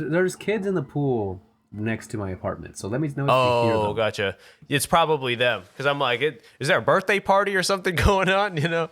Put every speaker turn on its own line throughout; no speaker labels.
There's kids in the pool next to my apartment, so let me know if you hear them.
Gotcha. It's probably them, because I'm like, is there a birthday party or something going on? You know,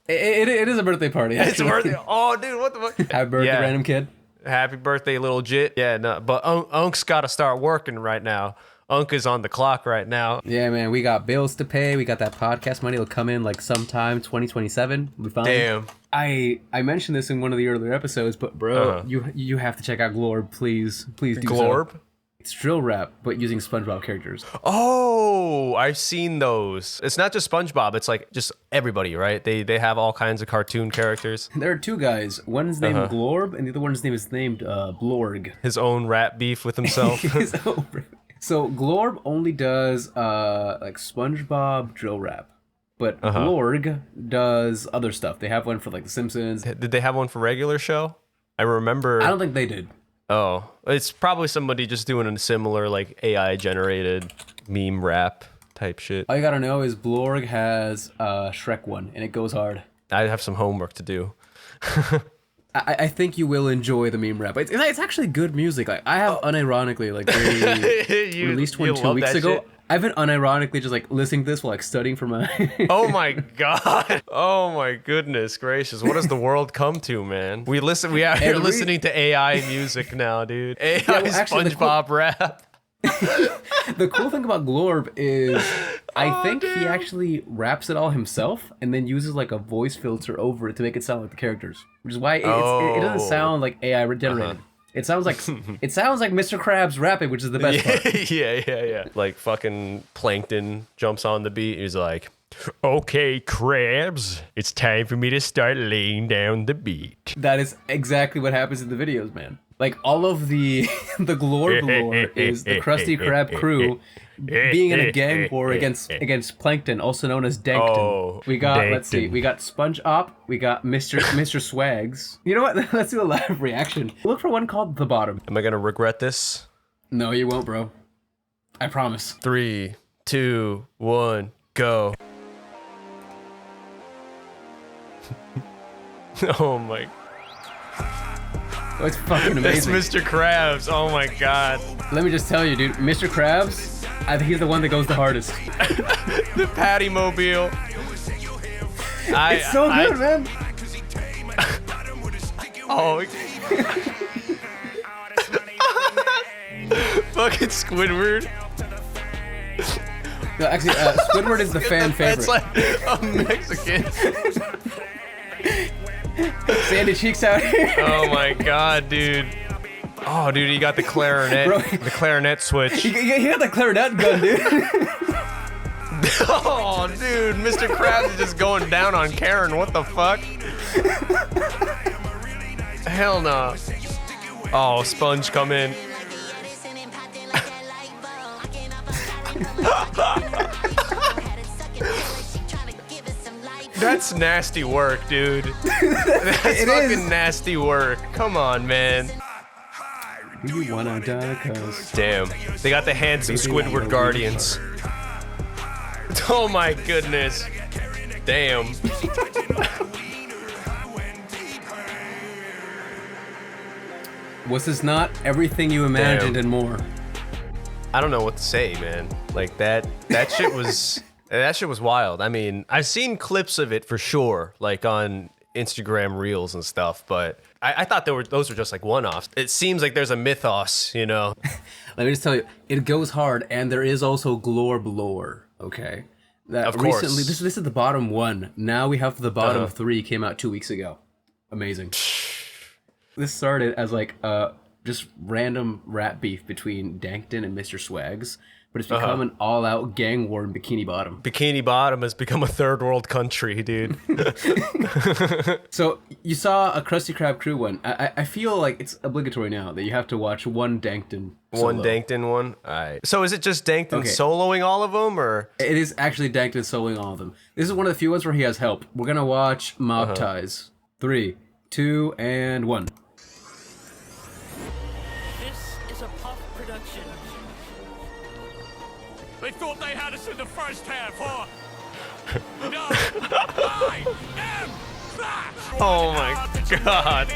it is a birthday party. Actually.
It's a birthday. Oh, dude, what the fuck?
Happy birthday, random kid.
Happy birthday, little jit. Yeah, no, but Unk's got to start working right now. Unk is on the clock right now.
Yeah, man, we got bills to pay. We got that podcast money. It'll come in like sometime 2027. We'll be fine.
Damn.
I mentioned this in one of the earlier episodes, but bro, you have to check out Glorb, please do
Glorb?
So. It's drill rap, but using SpongeBob characters.
Oh, I've seen those. It's not just SpongeBob. It's like just everybody, right? They have all kinds of cartoon characters.
There are two guys. One's named Glorb, and the other one's name is named Blorg.
His own rap beef with himself.
So Glorb only does like SpongeBob drill rap, but Blorg does other stuff. They have one for like The Simpsons.
Did they have one for regular show? I remember.
I don't think they did.
Oh, it's probably somebody just doing a similar like AI generated meme rap type shit.
All you gotta know is Blorg has Shrek one, and it goes hard.
I have some homework to do.
I think you will enjoy the meme rap. It's actually good music. Like I have unironically like they released one 2 weeks ago. Shit. I've been unironically just like listening to this while like studying for my.
Oh my god! Oh my goodness gracious! What does the world come to, man? We are here listening to AI music now, dude. AI SpongeBob rap.
The cool thing about Glorb is I think he actually raps it all himself and then uses like a voice filter over it to make it sound like the characters, which is why it doesn't sound like AI generated. It sounds like Mr. Krabs rapping, which is the best part.
Yeah. Like fucking Plankton jumps on the beat. He's like, "Okay, Krabs, it's time for me to start laying down the beat."
That is exactly what happens in the videos, man. Like all of the Glorb lore is the Krusty Krab crew being in a gang war against Plankton, also known as Dankton.
Oh,
we got
Dankton.
Let's see, we got SpongeBob, we got Mr. Swags. You know what? Let's do a live reaction. Look for one called The Bottom.
Am I gonna regret this?
No, you won't, bro. I promise.
3, 2, 1, go. Oh my.
Oh, it's fucking amazing.
It's Mr. Krabs. Oh my god.
Let me just tell you, dude. Mr. Krabs, I think he's the one that goes the hardest.
The Patty Mobile.
It's so good, man.
Oh. Fucking Squidward.
No, actually, Squidward is the fan favorite.
It's like a Mexican.
Sandy Cheeks out here.
Oh my god, dude. Oh, dude, he got the clarinet.
Bro,
the clarinet switch.
He got the clarinet gun, dude.
Oh, dude, Mr. Krabs is just going down on Karen. What the fuck? Hell no. Oh, Sponge, come in. That's nasty work, dude. That's fucking nasty work. Come on, man.
You wanna die, cause
damn. They got the handsome Squidward Guardians. Oh my goodness. Damn.
Was this not everything you imagined and more?
I don't know what to say, man. Like that shit was that shit was wild. I mean, I've seen clips of it for sure, like on Instagram Reels and stuff, but I thought those were just like one-offs. It seems like there's a mythos, you know.
Let me just tell you, it goes hard, and there is also Glorb lore, okay? That
of course.
Recently, this is the bottom one. Now we have the bottom 3 came out 2 weeks ago. Amazing. This started as like just random rap beef between Dankton and Mr. Swags, but it's become an all-out gang war in Bikini Bottom.
Bikini Bottom has become a third world country, dude.
So you saw a Krusty Krab crew one. I feel like it's obligatory now that you have to watch one Dankton solo.
One Dankton one? All right. So is it just Dankton soloing all of them, or?
It is actually Dankton soloing all of them. This is one of the few ones where he has help. We're going to watch Mob Ties. 3, 2, and 1.
They thought they had us in the first half, huh? No, I am that!
Oh my god.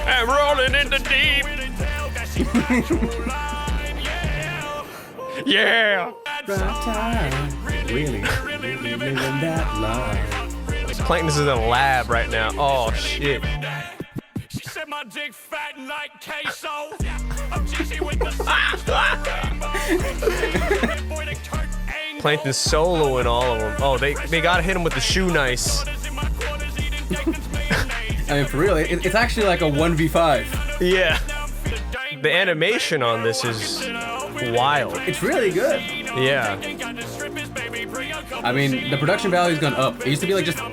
I'm rolling in the deep. Yeah.
Really living that life.
Plankton's in the lab right now. Oh shit.
She said my dick fat like queso. I'm cheesy with the
Plankton's soloing all of them. Oh, they gotta hit him with the shoe nice.
I mean, for real, it's actually like a 1v5.
Yeah. The animation on this is wild.
It's really good.
Yeah.
I mean, the production value's gone up. It used to be like just some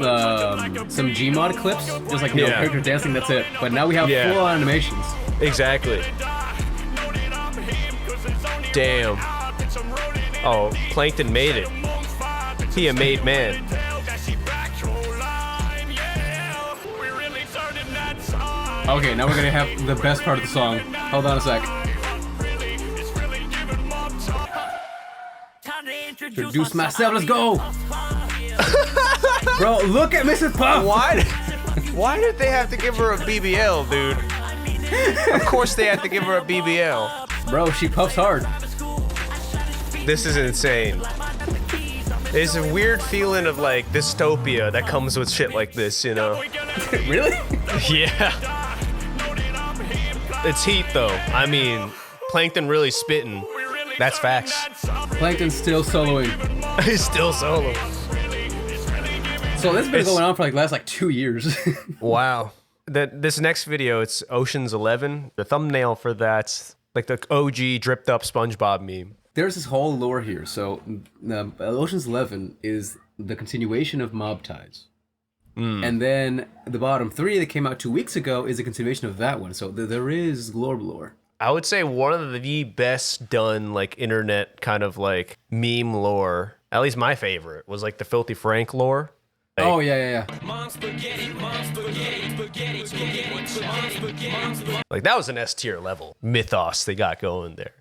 Gmod clips, just like character dancing. That's it. But now we have full animations.
Exactly. Damn. Oh, Plankton made it. He a made man.
Okay, now we're gonna have the best part of the song. Hold on a sec. Introduce myself. Let's go. Bro, look at Mrs. Puff.
Why did they have to give her a BBL, dude? Of course they had to give her a BBL.
Bro, she puffs hard.
This is insane. There's a weird feeling of like dystopia that comes with shit like this, you know?
Really?
Yeah. It's heat though. I mean, Plankton really spitting. That's facts.
Plankton's still soloing.
He's still solo.
So this has been going on for like the last like 2 years.
Wow. This next video, it's Ocean's 11. The thumbnail for that's like the OG dripped up SpongeBob meme.
There's this whole lore here. So Ocean's 11 is the continuation of Mob Ties. And then the bottom 3 that came out 2 weeks ago is a continuation of that one. So there is Glorb lore.
I would say one of the best done like internet kind of like meme lore, at least my favorite, was like the Filthy Frank lore. Like,
oh yeah.
Like that was an S tier level mythos they got going there.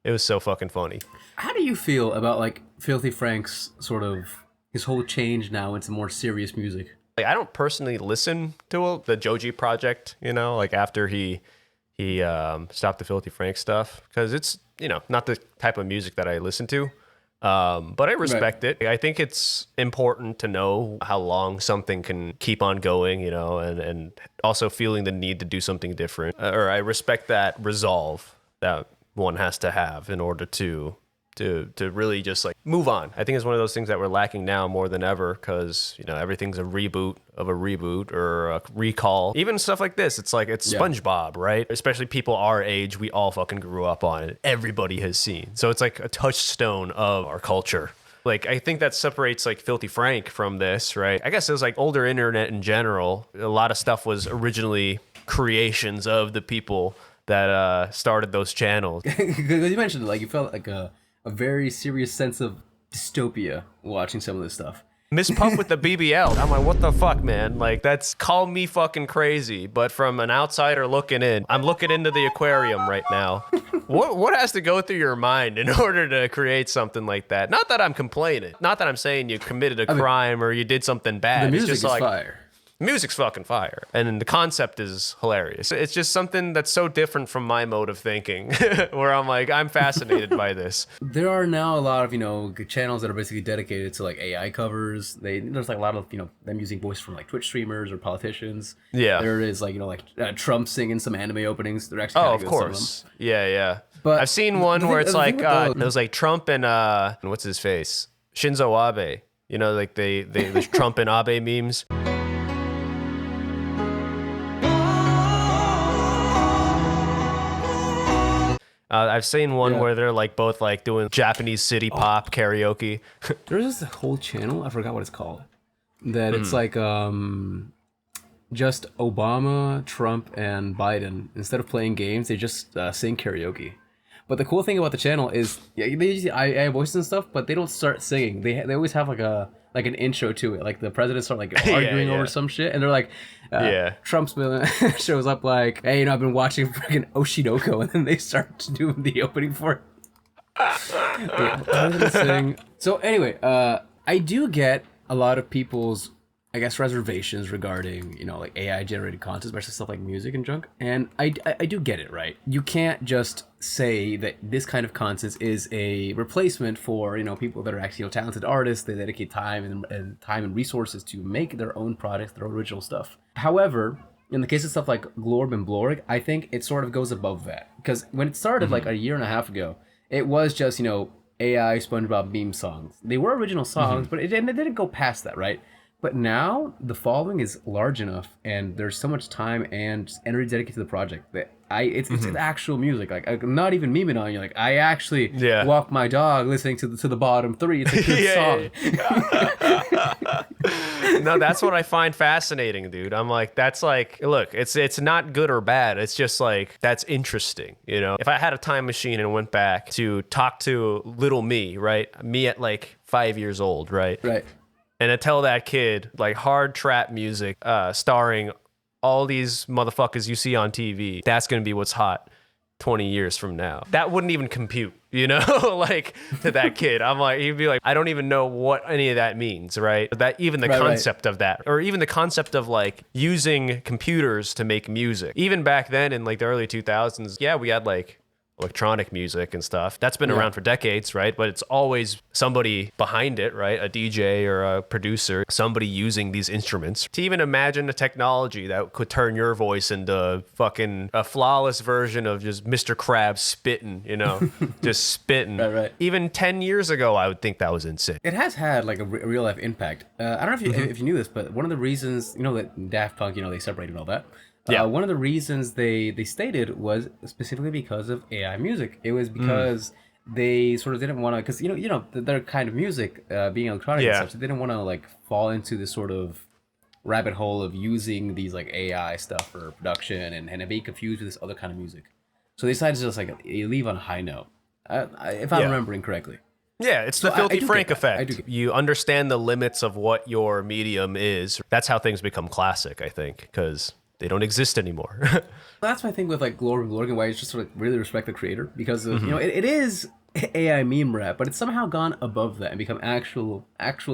It was so fucking funny.
How do you feel about like Filthy Frank's sort of his whole change now into more serious music?
Like I don't personally listen to the Joji project, you know, like after he stopped the Filthy Frank stuff, because it's, you know, not the type of music that I listen to. But I respect it. I think it's important to know how long something can keep on going, you know, and also feeling the need to do something different. Or I respect that resolve that one has to have in order to really just like move on. I think it's one of those things that we're lacking now more than ever, because, you know, everything's a reboot of a reboot or a recall. Even stuff like this, it's like it's SpongeBob, right? Especially people our age, we all fucking grew up on it. Everybody has seen. So it's like a touchstone of our culture. Like, I think that separates like Filthy Frank from this, right? I guess it was like older internet in general. A lot of stuff was originally creations of the people that started those channels.
Because you mentioned like you felt like a very serious sense of dystopia watching some of this stuff.
Miss Puff with the BBL. I'm like, what the fuck, man? Like, that's call me fucking crazy. But from an outsider looking in, I'm looking into the aquarium right now. What has to go through your mind in order to create something like that? Not that I'm complaining. Not that I'm saying you committed a crime or you did something bad.
The music
it's just
is
like,
fire.
Music's fucking fire, and the concept is hilarious. It's just something that's so different from my mode of thinking, where I'm like, I'm fascinated by this.
There are now a lot of, you know, channels that are basically dedicated to like AI covers. There's like a lot of, you know, them using voice from like Twitch streamers or politicians.
Yeah.
There is like, you know, like Trump singing some anime openings. They're actually
of course. Yeah.
But
I've seen one where it's like it was like Trump and what's his face, Shinzo Abe. You know, like the Trump and Abe memes. I've seen one where they're like both like doing Japanese city pop karaoke.
There's this whole channel, I forgot what it's called, that it's like just Obama, Trump, and Biden. Instead of playing games, they just sing karaoke. But the cool thing about the channel is they use AI voices and stuff, but they don't start singing. They always have like an intro to it. Like the presidents start like arguing over some shit, and they're like, Trump's shows up like, hey, you know, I've been watching freaking Oshinoko, and then they start doing the opening for it. So anyway, I do get a lot of people's I guess, reservations regarding, like AI generated content, especially stuff like music and junk. And I do get it, right? You can't just say that this kind of content is a replacement for, people that are actually talented artists. They dedicate time and resources to make their own products, their original stuff. However, in the case of stuff like Glorb and Blorg, I think it sort of goes above that. Because when it started like a year and a half ago, it was just, AI SpongeBob meme songs. They were original songs, but it didn't go past that, right? But now the following is large enough, and there's so much time and energy dedicated to the project that it's actual music. Like, I'm not even memeing on you. Like, I actually walk my dog listening to the bottom three. It's a good
song. No, that's what I find fascinating, dude. I'm like, that's like, look, it's not good or bad. It's just like, that's interesting. If I had a time machine and went back to talk to little me, right? Me at like 5 years old, right?
Right.
And to tell that kid, like, hard trap music starring all these motherfuckers you see on TV, that's going to be what's hot 20 years from now. That wouldn't even compute, like, to that kid. I'm like, he'd be like, I don't even know what any of that means, right? That even the concept of that, or even the concept of, like, using computers to make music. Even back then in, like, the early 2000s, we had, like, electronic music and stuff. That's been around for decades, right? But it's always somebody behind it, right? A DJ or a producer, somebody using these instruments. To even imagine a technology that could turn your voice into fucking a flawless version of just Mr. Krabs spitting, just spitting.
Right.
Even 10 years ago, I would think that was insane.
It has had like a real life impact. I don't know if you knew this, but one of the reasons, that Daft Punk, they separated all that. One of the reasons they stated was specifically because of AI music. It was because they sort of didn't want to, because their kind of music being electronic and stuff, so they didn't want to like fall into this sort of rabbit hole of using these like AI stuff for production and be confused with this other kind of music. So they decided to just like leave on a high note, if I'm remembering correctly.
Yeah, it's the Filthy Frank effect. You understand the limits of what your medium is. That's how things become classic, I think, because they don't exist anymore.
That's my thing with like Glorb and Glorg, why I just sort of really respect the creator, because of, it is AI meme rap, but it's somehow gone above that and become actual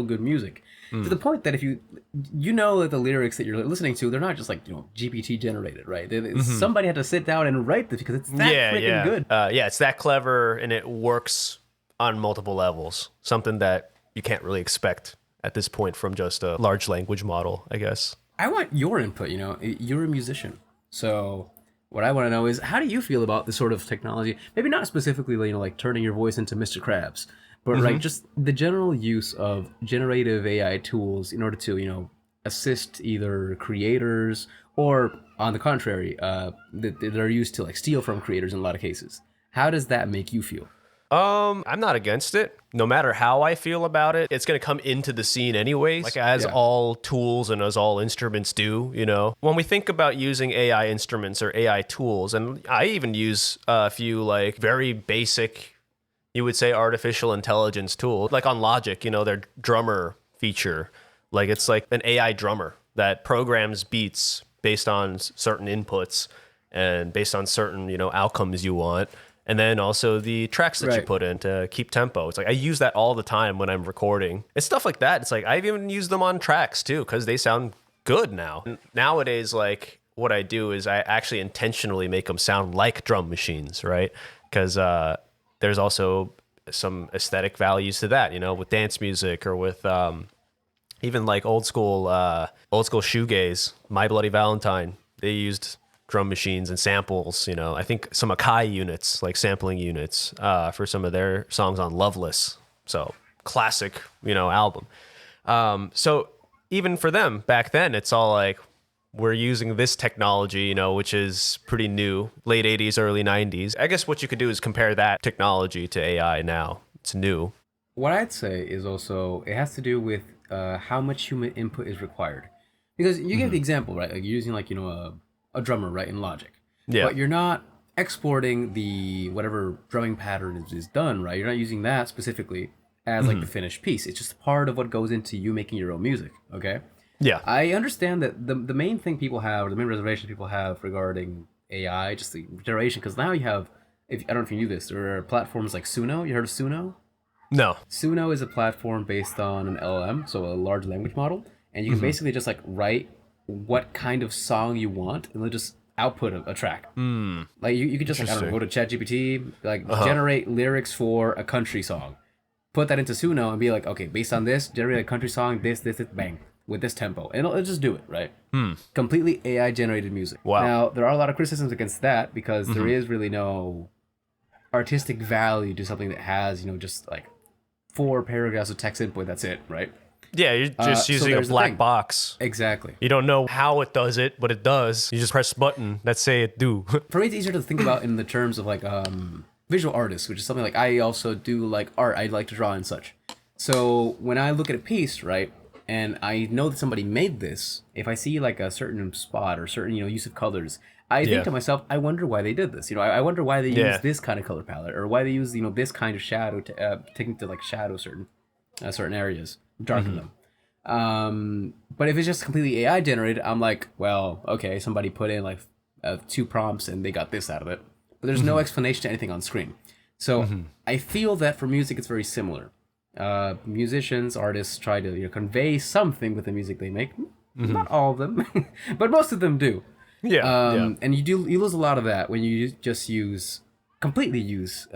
good music. To the point that if that the lyrics that you're listening to, they're not just like GPT generated, right? Somebody had to sit down and write this because it's that freaking good.
It's that clever, and it works on multiple levels. Something that you can't really expect at this point from just a large language model, I guess.
I want your input. You're a musician, so what I want to know is, how do you feel about this sort of technology? Maybe not specifically, like turning your voice into Mr. Krabs, but like just the general use of generative AI tools in order to assist either creators or, on the contrary, that are used to like steal from creators in a lot of cases. How does that make you feel?
I'm not against it. No matter how I feel about it, it's going to come into the scene anyways, like as all tools and as all instruments do, When we think about using AI instruments or AI tools, and I even use a few like very basic, you would say, artificial intelligence tools, like on Logic, their drummer feature. Like it's like an AI drummer that programs beats based on certain inputs and based on certain, outcomes you want. And then also the tracks that you put in to keep tempo. It's like I use that all the time when I'm recording. It's stuff like that. It's like I've even used them on tracks too, because they sound good now. Nowadays, like what I do is I actually intentionally make them sound like drum machines, right? Because there's also some aesthetic values to that, with dance music or with even like old school shoegaze. My Bloody Valentine, they used drum machines and samples, I think some Akai units, like sampling units, for some of their songs on Loveless. So classic, album. So even for them back then, it's all like, we're using this technology, which is pretty new, late 80s, early 90s. I guess what you could do is compare that technology to AI now. It's new.
What I'd say is also, it has to do with how much human input is required. Because you gave the example, right? Like you're using like, a drummer, right, in Logic.
Yeah.
But you're not exporting the whatever drumming pattern is done, right? You're not using that specifically as like the finished piece. It's just part of what goes into you making your own music, okay?
Yeah.
I understand that the main thing people have, or the main reservation people have regarding AI, just the generation, because now you have, I don't know if you knew this, there are platforms like Suno. You heard of Suno?
No.
Suno is a platform based on an LLM, so a large language model. and you can basically just like write what kind of song you want, and it'll just output a track. Like you could just like, I don't know, go to ChatGPT, like generate lyrics for a country song, put that into Suno, and be like, okay, based on this, generate a country song, this, bang, with this tempo, and it'll just do it, right? Completely AI generated music.
Wow.
Now there are a lot of criticisms against that because there is really no artistic value to something that has, you know, just like 4 paragraphs of text input. That's it, right?
Yeah, you're just
so
using a
there's the
black
thing.
box.
Exactly.
You don't know how it does it, but it does. You just press button that say it do.
For me, it's easier to think about in the terms of like visual artists, which is something like I also do like art. I like to draw and such. So when I look at a piece, right, and I know that somebody made this, if I see like a certain spot or certain, you know, use of colors, I think to myself, I wonder why they did this. You know, I wonder why they use this kind of color palette, or why they use, you know, this kind of shadow to technique to like shadow certain areas, darken them. But if it's just completely AI generated, I'm like, well, okay, somebody put in like 2 prompts and they got this out of it, but there's no explanation to anything on screen. So I feel that for music, it's very similar. Musicians, artists try to, you know, convey something with the music they make. Not all of them, but most of them do. And you lose a lot of that when you just completely use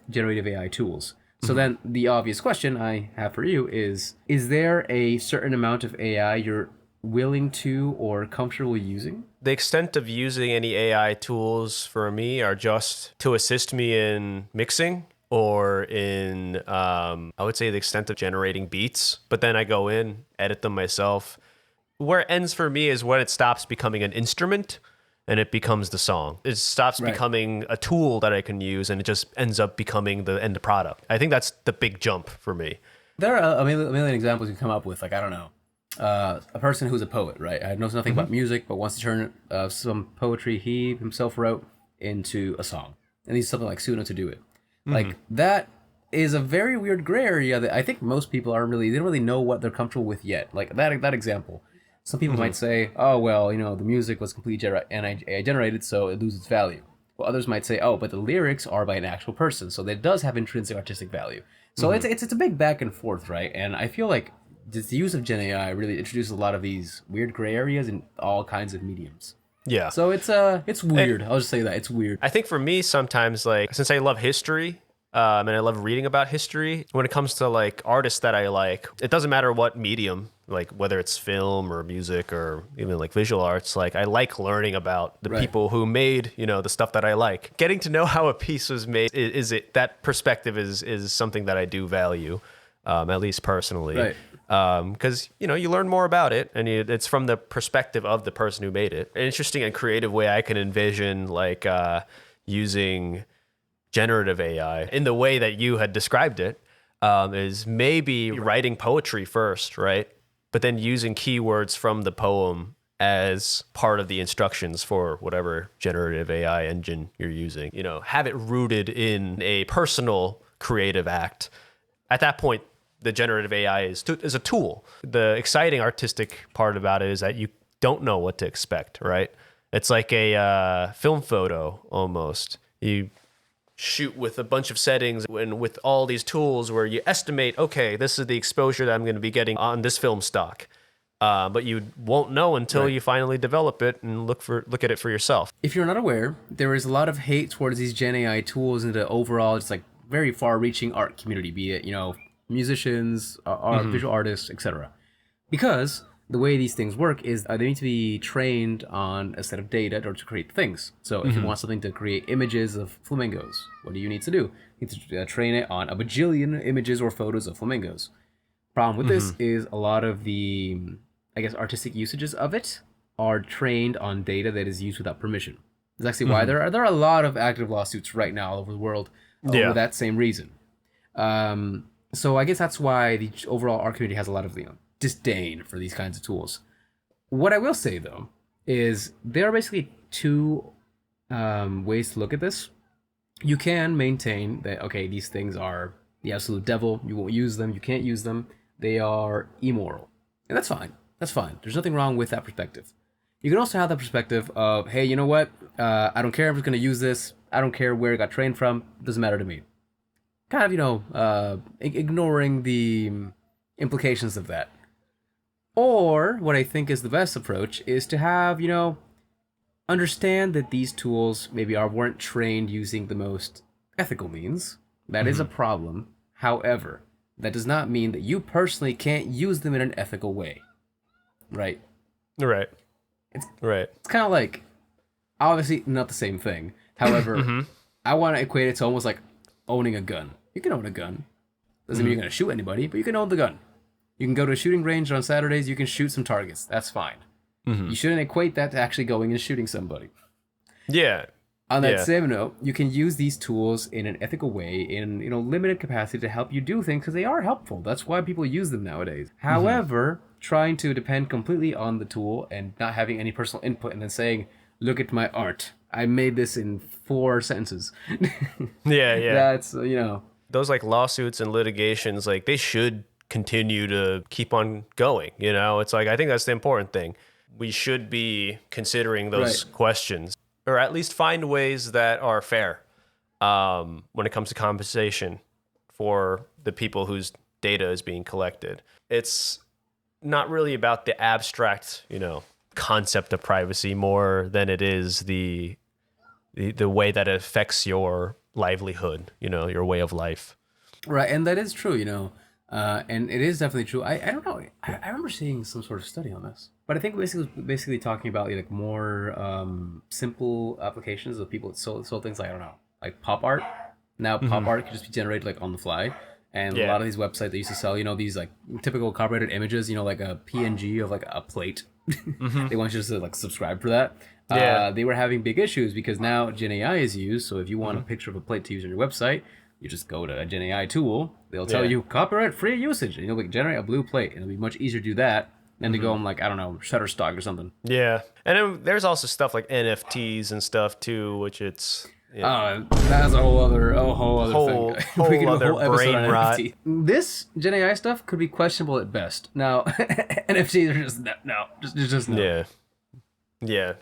generative AI tools. So then the obvious question I have for you is there a certain amount of AI you're willing to or comfortable using?
The extent of using any AI tools for me are just to assist me in mixing or in, I would say the extent of generating beats, but then I go in, edit them myself. Where it ends for me is when it stops becoming an instrument and it becomes the song. It stops becoming a tool that I can use, and it just ends up becoming the end product. I think that's the big jump for me.
There are a million examples you come up with. Like, I don't know, a person who's a poet, right? I knows nothing about music, but wants to turn some poetry he himself wrote into a song, and needs something like Suno to do it. Like, that is a very weird gray area that I think most people they don't really know what they're comfortable with yet. Like that example. Some people might say, oh, well, you know, the music was completely AI generated, so it loses its value. Well, others might say, oh, but the lyrics are by an actual person, so that does have intrinsic artistic value. So it's a big back and forth, right? And I feel like the use of Gen AI really introduces a lot of these weird gray areas in all kinds of mediums.
Yeah.
So it's weird. I'll just say that. It's weird.
I think for me, sometimes, like, since I love history, and I love reading about history, when it comes to like artists that I like, it doesn't matter what medium, like whether it's film or music or even like visual arts, like I like learning about the people who made, you know, the stuff that I like. Getting to know how a piece was made that perspective is something that I do value, at least personally. Right. Because, you know, you learn more about it, and it's from the perspective of the person who made it. An interesting and creative way I can envision like using generative AI in the way that you had described it, is maybe writing poetry first, right? But then using keywords from the poem as part of the instructions for whatever generative AI engine you're using. You know, have it rooted in a personal creative act. At that point, the generative AI is a tool. The exciting artistic part about it is that you don't know what to expect, right? It's like a film photo almost. You shoot with a bunch of settings and with all these tools where you estimate, okay, this is the exposure that I'm going to be getting on this film stock. But you won't know until you finally develop it and look at it for yourself.
If you're not aware, there is a lot of hate towards these Gen AI tools and the overall, just like very far-reaching art community, be it, you know, musicians, visual artists, etc. Because the way these things work is they need to be trained on a set of data in order to create things. So if you want something to create images of flamingos, what do you need to do? You need to train it on a bajillion images or photos of flamingos. Problem with this is a lot of the, I guess, artistic usages of it are trained on data that is used without permission. That's actually why there are a lot of active lawsuits right now all over the world over that same reason. So I guess that's why the overall art community has a lot of, you know, disdain for these kinds of tools. What I will say, though, is there are basically 2 ways to look at this. You can maintain that, okay, these things are the absolute devil. You won't use them. You can't use them. They are immoral. And that's fine. That's fine. There's nothing wrong with that perspective. You can also have the perspective of, hey, you know what? I don't care if it's going to use this. I don't care where it got trained from. It doesn't matter to me. Kind of, you know, ignoring the implications of that. Or what I think is the best approach is to have, understand that these tools maybe weren't trained using the most ethical means. That is a problem. However, that does not mean that you personally can't use them in an ethical way. Right?
Right.
It's
right.
It's kind of like, obviously not the same thing. However, I want to equate it to almost like owning a gun. You can own a gun. Doesn't mean you're going to shoot anybody, but you can own the gun. You can go to a shooting range on Saturdays, you can shoot some targets. That's fine. You shouldn't equate that to actually going and shooting somebody.
Yeah.
On that same note, you can use these tools in an ethical way, in limited capacity, to help you do things because they are helpful. That's why people use them nowadays. However, trying to depend completely on the tool and not having any personal input, and then saying, "Look at my art. I made this in 4 sentences."
Yeah.
That's
Those like lawsuits and litigations, like they should continue to keep on going. It's like I think that's the important thing. We should be considering those questions, or at least find ways that are fair when it comes to compensation for the people whose data is being collected. It's not really about the abstract, concept of privacy more than it is the way that it affects your livelihood, your way of life.
Right, and that is true, and it is definitely true. I don't know. I remember seeing some sort of study on this, but I think basically talking about like more simple applications of people that sold things like, I don't know, like pop art. Now pop art can just be generated like on the fly, and a lot of these websites that used to sell these like typical copyrighted images, like a PNG of like a plate. They want you to like subscribe for that. They were having big issues because now Gen AI is used. So if you want a picture of a plate to use on your website, you just go to a Gen AI tool. They'll tell you copyright free usage, and you'll like generate a blue plate. And it'll be much easier to do that than to go on like, I don't know, Shutterstock or something.
Yeah, and then there's also stuff like NFTs and stuff too, which it's
that's a whole other thing. We can do a
other
whole episode
brain
on
rot.
NFT. This Gen AI stuff could be questionable at best. Now, NFTs are just no.
Yeah.